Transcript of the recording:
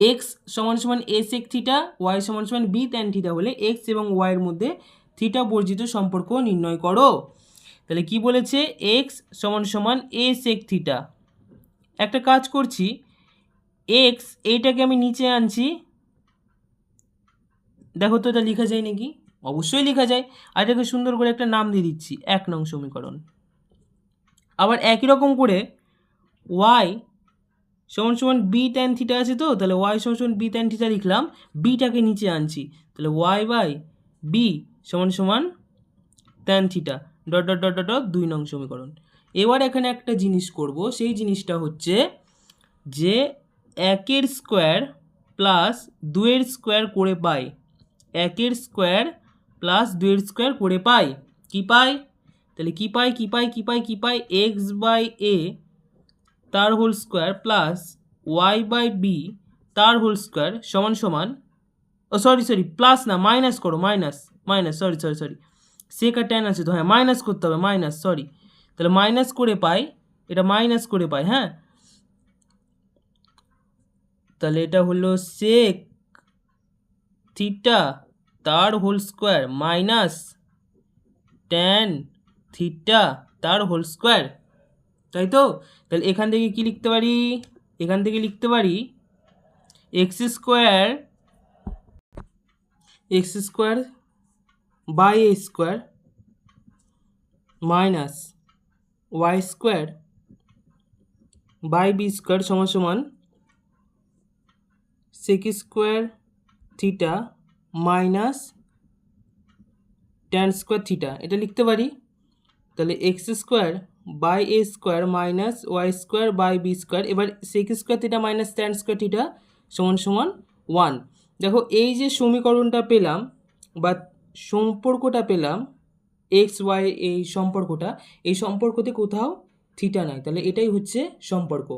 X সমান সমান এ sec theta, Y সমান সমান বি ট্যান থিটা হলে এক্স এবং ওয়াইয়ের মধ্যে থিটা বর্জিত সম্পর্ক নির্ণয় করো। তাহলে কি বলেছে, এক্স সমান সমান এ সেক থিটা। একটা কাজ করছি, এক্স এইটাকে আমি নিচে আনছি, দেখো তো এটা লেখা যায় নাকি? অবশ্যই লেখা যায়। আর এটাকে সুন্দর করে একটা নাম দিয়ে দিচ্ছি 1 নং সমীকরণ। আবার একই রকম করে ওয়াই সমান সমান বি ট্যান থিটা আছে, তো তাহলে ওয়াই সমান সমান বি ট্যান থিটা লিখলাম, বিটাকে নিচে আনছি, তাহলে ওয়াই বাই বি সমান সমান tan theta dot dot dot dot 2 নং সমীকরণ। এবার এখানে একটা জিনিস করব, সেই জিনিসটা হচ্ছে যে 1 স্কোয়ার প্লাস 2 স্কোয়ার করে পাই, 1 স্কোয়ার প্লাস 2 স্কোয়ার করে পাই, কি পাই? তাহলে কি পাই কি পাই কি পাই কি পাই, এক্স বাই এ তার whole square plus y by b তার হোল স্কোয়ার সমান সমান, ও সরি প্লাস না, মাইনাস করো, মাইনাস মাইনাস সরি সেক আর ট্যান আছে তো, হ্যাঁ মাইনাস করতে হবে, মাইনাস সরি, তাহলে মাইনাস করে পাই, এটা মাইনাস করে পাই, হ্যাঁ তাহলে এটা হলো সেক থিটা তার whole square minus tan theta তার হোল স্কোয়ার, তাই তো? তাহলে এখান থেকে কি লিখতে পারি, এখান থেকে লিখতে পারি X square by A square minus Y square by B square সমান সমান sec square theta minus tan square theta, এটা লিখতে পারি। তাহলে X square by A square minus Y square by B square, এবার sec square theta minus tan square theta সমান সমান 1। দেখো এই যে সমীকরণটা পেলাম বা সম্পর্কটা পেলাম, এক্স ওয়াই এই সম্পর্কটা, এই সম্পর্কতে কোথাও থিটা নাই, তাহলে এটাই হচ্ছে সম্পর্ক।